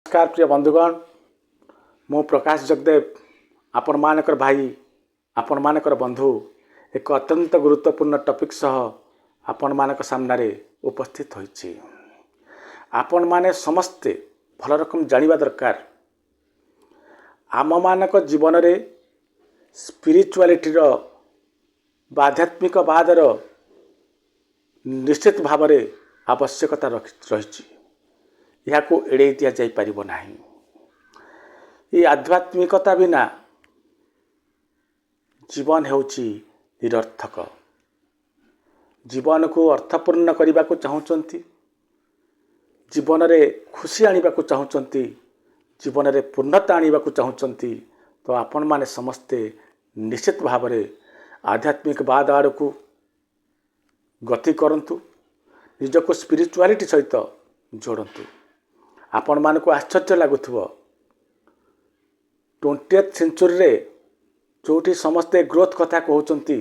नमस्कार प्रिय बंधुगण मु प्रकाश जगदेव आपण मानकर भाई आपण मानकर बंधु एक अत्यंत गुरुत्वपूर्ण टॉपिक सह आपण मानक सामने उपस्थित होइछि। आपण माने समस्ते भल रकम जानिबा दरकार आम मानक जीवन रे स्पिरिचुआलिटी रो आध्यात्मिकवाद रो निश्चित भाव में आवश्यकता रही यह एड़े दि जापर ना। ये आध्यात्मिकता बिना जीवन होउची निरर्थक। जीवन को अर्थपूर्ण करने को चाहूँगी, जीवन रे खुशी आने को चाहूँगी, जीवन रे पूर्णता आने को चाहूँगी, तो आपण माने समस्ते निश्चित भाव में आध्यात्मिकवाद आड़ को गति करंतु, निजको स्पिरिचुआलिटी सहित जोड़ंतु। आपण मान को आश्चर्य लगुव 20th सेंचुरी रे जोटी समस्ते ग्रोथ कथा कहते,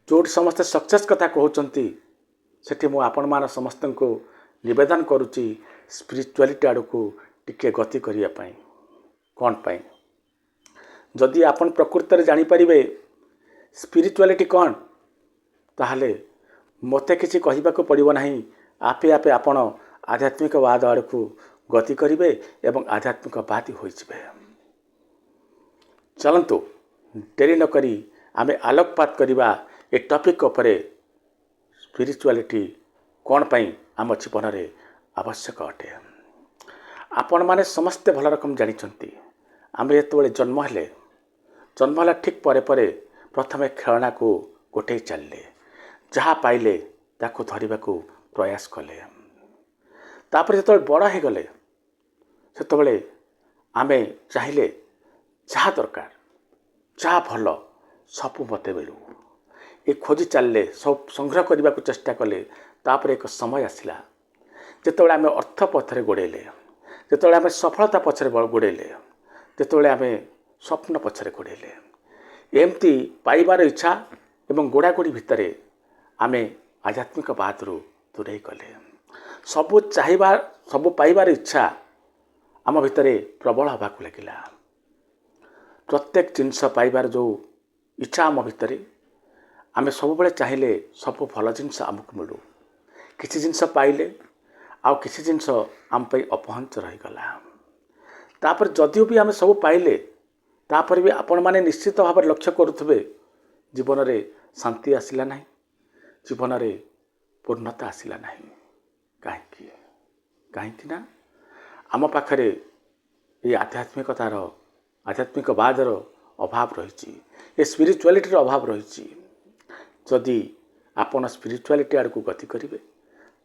जोटी समस्ते सक्सेस कथा कहते, सेठी मु आपण मान समस्त को निवेदन करुच्ची स्पिरिचुआलिटी आड़ को टिके गति करिया पाई। कौन पाई? जदि आपण प्रकृत रे जानि परिबे स्पिरिचुआलिटी कौन, ताहले मते किसी कहबाक पड़ो ना। आपे आपे आपण आध्यात्मिकवाद आड़ को गति करेंगे एवं आध्यात्मिकवादी हो जाए। चलतु डेरी नकरी आमे आलोकपात करवा ए टॉपिक उपरे स्पिरिचुआलिटी कौन पाई आम जीवन में आवश्यक अटे। आपण माने समस्ते भल रकम जानी आम जो जन्म है ठीक परे परे प्रथमे खेलना को गोटे चलले, जहाँ पाइले ताकू धरने को प्रयास कले। तापर जो बड़ हो गले से आम चाहिए जहाँ दरकार जहाँ भल सब मत मिलू ये खोजी चलले, सब संग्रह करने को चेष्टा कले। तापर एक समय आसला जिते आम अर्थ पथरे गोड़ेले, जिते आम सफलता पछरे गोड़ेले, जिते आम स्वप्न पछरे गोड़ेले, एमती पाइबार इच्छा एवं गोड़ागोड़ी भितर आम आध्यात्मिकवाद रु दूरे गले। सबू चाहिए सबू पाइबार इच्छा आम भितर प्रबल हवा लगिला। प्रत्येक जिनस पाइबार जो इच्छा आम भितर आम सब बेले चाहिए सब भल जिनस आमको मिलू। किसी जिनस पाइले आउ किसी जिनस आम अपहंच रहीगला। तापर जदिव भी आम सब पाइले तापर भी आपण माने निश्चित भाव लक्ष्य करुवे जीवन में शांति आसला ना, जीवन में पूर्णता आसला ना। कहीं कहीं ना आम पाखरे ये आध्यात्मिकतार आध्यात्मिकवादर अभाव रही, ये स्पिरिचुआलिटी अभाव रही। जदि आपण स्पिरिचुआलिटी आड़ को गति करेंगे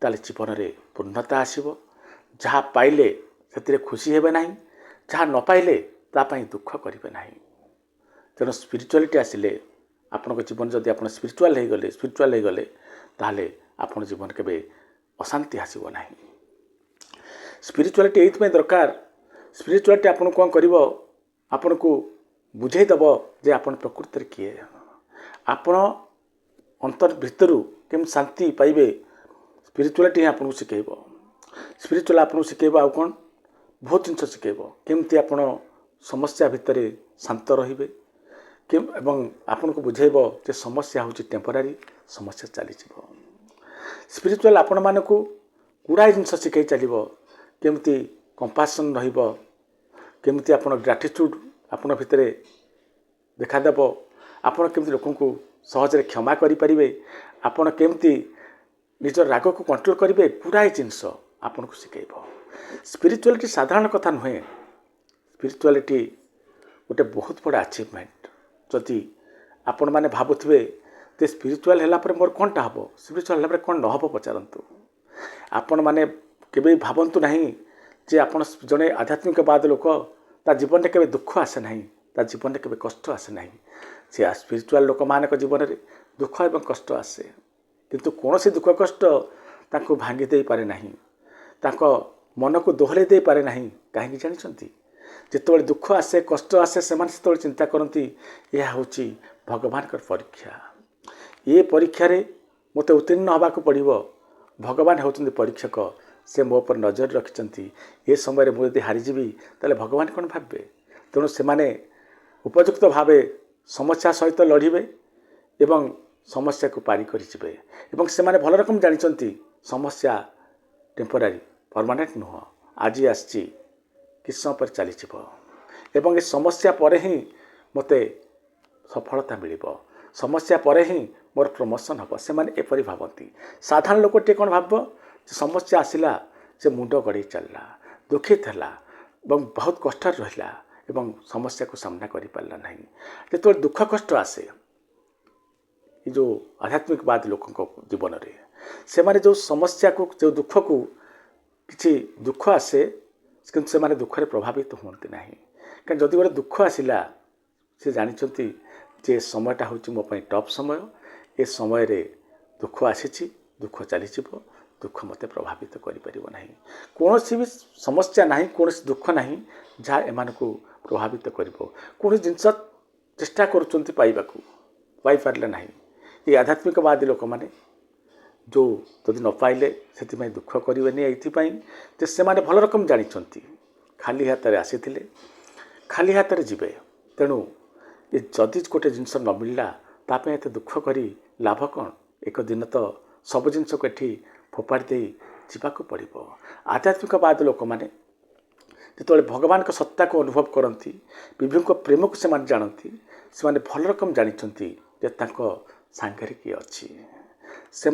ताले जीवन में पूर्णता आसब। जहाँ पाइले से खुशी हेबे ना, जहाँ न पाइले तापाई दुख करेंगे ना। तेणु स्पिरिचुआलिटी आसिले आपण जीवन जदि आप स्पिरिचुआल हो गले ताहले आपण जीवन के अशांति आसब ना। स्पिरिचुआलिटी ये दरकार। स्पिरिचुआलिटी आपन कौन कर आपन को बुझेदब जे आपन प्रकृति में किए, आपण अंतर भितर केम शांति पाइबे स्पिरिचुआलिटी आपन को शिखेब। स्पिरिचुआल आपन शिखेब आउ कौन बहुत जिन शिखेब केमती आपन समस्या भितर शांत रहिबे एवं आपन को बुझेब जे समस्या होची टेम्परारी, समस्या चली जीवो। स्पिरिचुआल आपण मान को गुड़ाए जिन शिखे चलो केमती कंपासन रहिबो, केमती आपण ग्राटिट्यूड आपण भितर देखादेव, आपण केमती लोक को सहजरे क्षमा करि परिबे, आपण केमती निज राग को कंट्रोल करेंगे, गुड़ाए जिनस आपन को शिखेब। स्पिरिचुआलिटी साधारण कथा नुहे। स्पिरिचुआलिटी गोटे बहुत बड़ा अचिवमेंट। जदि आपण माने भावुथिबे ते स्पिरिचुआल हैला पर मोर कोनटा हबो, स्पिरिचुआल हैला पर कोन न हबो पचारंतु। आपण माने केबे भावंतु नहीं जे आपण जने आध्यात्मिकवाद लोक ता जीवन में केबे दुख आसे नहीं, ता जीवन में केबे कष्ट आसे नहीं। से स्पिरिचुआल लोक मानक जीवन में दुख एवं कष्ट आसे, किंतु कौन सी दुख कष्ट ताको भांगी दे पारे नहीं, ताको मन को दोहरे दे पारे नहीं। कहीं जानी जिते दुख आसे कष्ट आसे से चिंता करती यह हूँ भगवान परीक्षा। ये परीक्षा रे मते उत्तीर्ण होगा पड़ो। भगवान होती परीक्षक, से मो पर नजर रखिंट ए समय मुझे हारीजी तेल भगवान कौन भावे तेणु से उपयुक्त भाव समस्या सहित लड़े एवं समस्या को पारी कर से भल रकम जानते समस्या टेम्पोरारी परमानेंट नुह आज आसी किस समय पर चली एवं ये समस्या पर ही मते सफलता मिल समस्या पर ही मोर प्रमोशन हम से एपरी भावती साधारण लोक टे कौन भाव समस्या आसला से मुंड गड़े चलला दुखित है बहुत कष्ट रहा एवं समस्या को सामना कर पारा ना जो दुख कष्ट आसे जो आध्यात्मिकवाद लोक जीवन में से जो समस्या को जो दुख को किसी दुख आसे किंतु से दुखरे प्रभावित होती ना कहीं जदि गोटे दुख आसला से जानते जे समयटा हूँ मो टफ समय ए समय रे दुख आसी दुख चली दुख मत प्रभावित करें कौन भी समस्या ना कौन दुख ना जहाँ एम प्रभावित कर कौन जिनस चेष्टा करें ना ये आध्यात्मिकवादी लोक मैंने जो जदि न पाइले से दुख करेंगे ये से भल रकम जानते खाली हाथ में आसी खाली हाथ में जीवे तेणु ये जदि गोटे जिनस न मिलला ताप एत दुख करी लाभ कौन एक दिन तो सब जिनस को ये फोपाड़ी दे जावाक पड़ो आध्यात्मिकवाद लोक मैंने जो भगवान का सत्ता को अनुभव करती विभिन्न प्रेम को से जानती से भल रकम जानते सांगे किए अच्छी से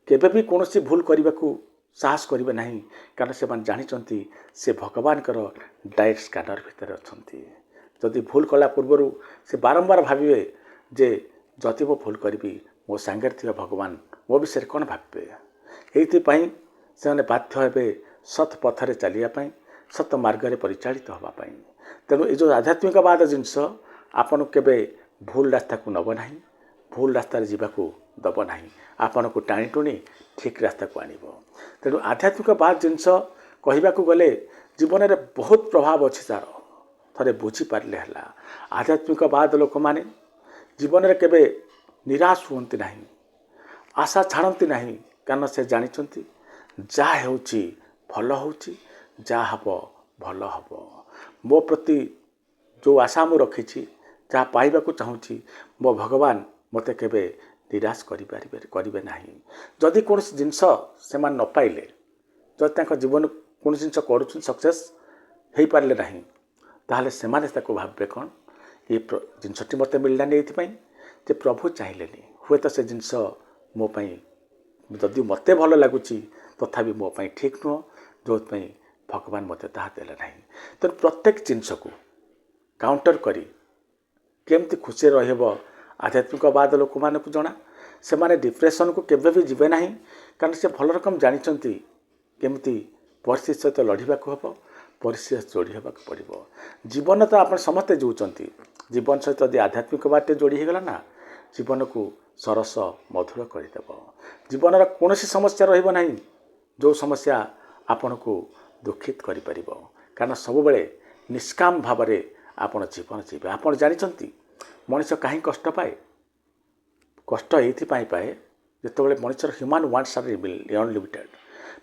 केबे भी कौन भूल करने को साहस करेंगे ना कारण से जानते से भगवान डायरेक्ट स्कैनर भितर अच्छा जदि भूल कला पूर्वर से बारंबार भावे जे जदि मो भूल करी मो सांगे थी भगवान मो विषय कौन भावे ये से बाध्य हे सत पथरे चलियापाई सत मार्ग परिचालित होगापाई तेणु ये जो आध्यात्मिकवाद जिनस आपन केबे भूल रास्ता को नब ना भूल रास्तार जावाक दब ना आपण को टाणी टुणी ठीक रास्ता को आनिब तेणु आध्यात्मिकवाद जिनस कहवाक गले जीवन में बहुत प्रभाव अच्छी तार थे बुझीपारे है आध्यात्मिकवाद लोक मैंने जीवन में केवे निराश हुंती ना आशा छाड़ती ना कारण से जानते जहाँ हो भल हो हम भल हम मो प्रति जो आशा मु रखी जहाँ पाइबा चाहूँगी मो भगवान मते केवे निराश करें ना जदि कौन जिनस से न पाइले जब जीवन कौन जिन कर सक्सेस हो पारे ना ताहले से भावे कौन ये जिनसटी मत मिलला ये प्रभु चाहिए हुए तो से जिनस मोपाई जदि मत भल लगुच तथापि मोपाई ठीक नुह जो भगवान मत देले ना तेणु प्रत्येक जिनस को काउंटर करी केमती खुशी रहिब आध्यात्मिकवाद लोक मानक जना से माने डिप्रेशन को केवे भी जीवे ना कारण से भल रकम जानते केमती परिस्थिति सहित लड़ाक हम परिस्थिति जोड़ी होगा पड़ो जीवन तो आप समस्ते जोचंती जीवन सहित यदि आध्यात्मिकवाद जोड़ी होगला ना जीवन को सरस मधुर करदेव जीवन कौन समस्या रहा जो समस्या आपण को दुखित कर कारण सब बेले निष्काम भाव में आपण जीवन जीवे आप जानते मनुष्य कहीं कष्ट पाए कष्ट ये पाए जिते मनुष्य ह्यूमन वांट्स आर अनलिमिटेड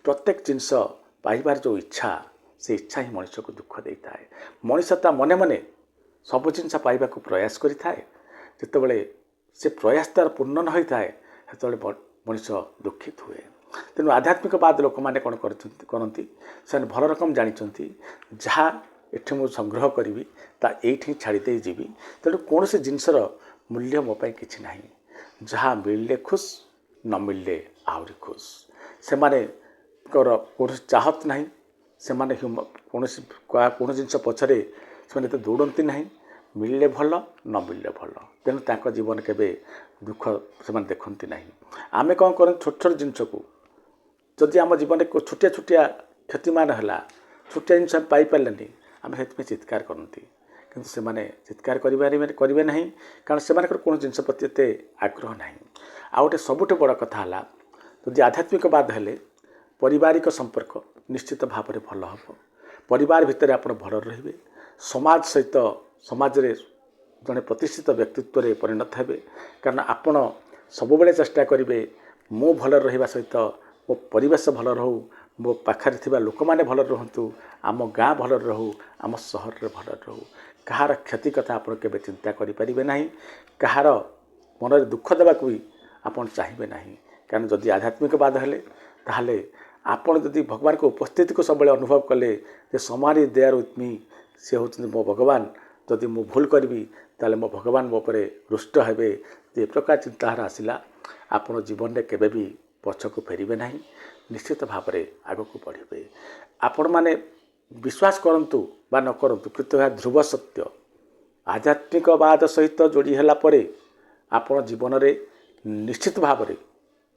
प्रत्येक जिनस पाइबार जो इच्छा से इच्छा ही मनुष्य को दुख देता है मनुष्य ता मने मने सब जिनस पाइबा को प्रयास करें जिते से प्रयास तार पूर्ण न होता है से मनुष्य दुखित हुए तेणु आध्यात्मिकवाद लोक मैंने कौन करती से भल रकम जानते जहाँ एठी मु संग्रह करी ये छाड़ीदे जीवी तेणु कौन से जिनसर मूल्य मो कि ना जहाँ मिलले खुश न मिलले आहरी खुश से कौन चाहत ना से कौन जिनस पछरे से दौड़ती ना मिलले भल न मिलले भल तेणु तांको जीवन केबे दुख से देखती ना आमे कौन कर छोट छोट जिनस को जदि आम जीवन में छोटिया छोटिया क्षतिमान है छोटिया जिन पाइपारे आम से चित्कार करती किंतु से चित्कार करेंगे ना कारण से कौन जिन प्रति एत आग्रह ना आ गए सबुठ बड़ कथा है जदि आध्यात्मिकवाद हेले पारिवारिक संपर्क निश्चित भाव में भल हम परिवार भितर आप भल रे समाज सहित समाज रे जड़े प्रतिष्ठित व्यक्तित्व में परिणत हे कारण आपड़ सब चेष्टा करेंगे मो भल रहा सहित मो परिवेश भल रहू ମୋ ପାଖରେ ଥିବା ଲୋକମାନେ ଭଲରେ ରୁହନ୍ତୁ, ଆମ ଗାଁ ଭଲରେ ରହୁ, ଆମ ସହରରେ ଭଲରେ ରହୁ। କାହାର କ୍ଷତି କଥା ଆପଣ କେବେ ଚିନ୍ତା କରିପାରିବେ ନାହିଁ, କାହାର ମନରେ ଦୁଃଖ ଦେବାକୁ ବି ଆପଣ ଚାହିଁବେ ନାହିଁ। କାରଣ ଯଦି ଆଧ୍ୟାତ୍ମିକବାଦ ହେଲେ ତାହେଲେ ଆପଣ ଯଦି ଭଗବାନଙ୍କ ଉପସ୍ଥିତିକୁ ସବୁବେଳେ ଅନୁଭବ କଲେ ଯେ ସମାନି ଦେୟାର ୱିଥ୍ ମି, ସେ ହେଉଛନ୍ତି ମୋ ଭଗବାନ। ଯଦି ମୁଁ ଭୁଲ କରିବି ତାହେଲେ ମୋ ଭଗବାନ ମୋ ଉପରେ ରୁଷ୍ଟ ହେବେ। ଯେ ପ୍ରକାର ଚିନ୍ତାଧାରା ଆସିଲା, ଆପଣ ଜୀବନରେ କେବେ ବି ପଛକୁ ଫେରିବେ ନାହିଁ, ନିଶ୍ଚିତ ଭାବରେ ଆଗକୁ ବଢ଼ିବେ। ଆପଣମାନେ ବିଶ୍ୱାସ କରନ୍ତୁ ବା ନ କରନ୍ତୁ, କିନ୍ତୁ ଏହା ଧ୍ରୁବ ସତ୍ୟ। ଆଧ୍ୟାତ୍ମିକବାଦ ସହିତ ଯୋଡ଼ି ହେଲା ପରେ ଆପଣ ଜୀବନରେ ନିଶ୍ଚିତ ଭାବରେ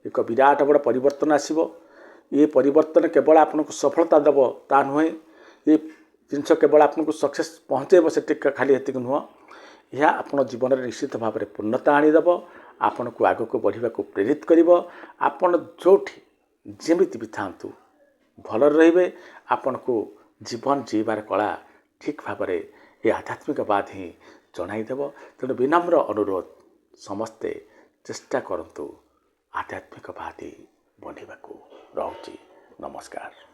ଏକ ବିରାଟ ବଡ଼ ପରିବର୍ତ୍ତନ ଆସିବ। ଏ ପରିବର୍ତ୍ତନ କେବଳ ଆପଣଙ୍କୁ ସଫଳତା ଦେବ ତା ନୁହେଁ, ଏ ଜିନିଷ କେବଳ ଆପଣଙ୍କୁ ସକ୍ସେସ୍ ପହଞ୍ଚାଇବ ସେଠି ଖାଲି ଏତିକି ନୁହଁ, ଏହା ଆପଣ ଜୀବନରେ ନିଶ୍ଚିତ ଭାବରେ ପୂର୍ଣ୍ଣତା ଆଣିଦେବ, ଆପଣଙ୍କୁ ଆଗକୁ ବଢ଼ିବାକୁ ପ୍ରେରିତ କରିବ। ଆପଣ ଯେଉଁଠି ଯେମିତି ବି ଥାଆନ୍ତୁ ଭଲରେ ରହିବେ। ଆପଣଙ୍କୁ ଜୀବନ ଜୀଇବାର କଳା ଠିକ୍ ଭାବରେ ଏ ଆଧ୍ୟାତ୍ମିକବାଦ ହିଁ ଜଣାଇଦେବ। ତେଣୁ ବିନମ୍ର ଅନୁରୋଧ, ସମସ୍ତେ ଚେଷ୍ଟା କରନ୍ତୁ ଆଧ୍ୟାତ୍ମିକବାଦୀ ବନିବାକୁ। ରହୁଛି, ନମସ୍କାର।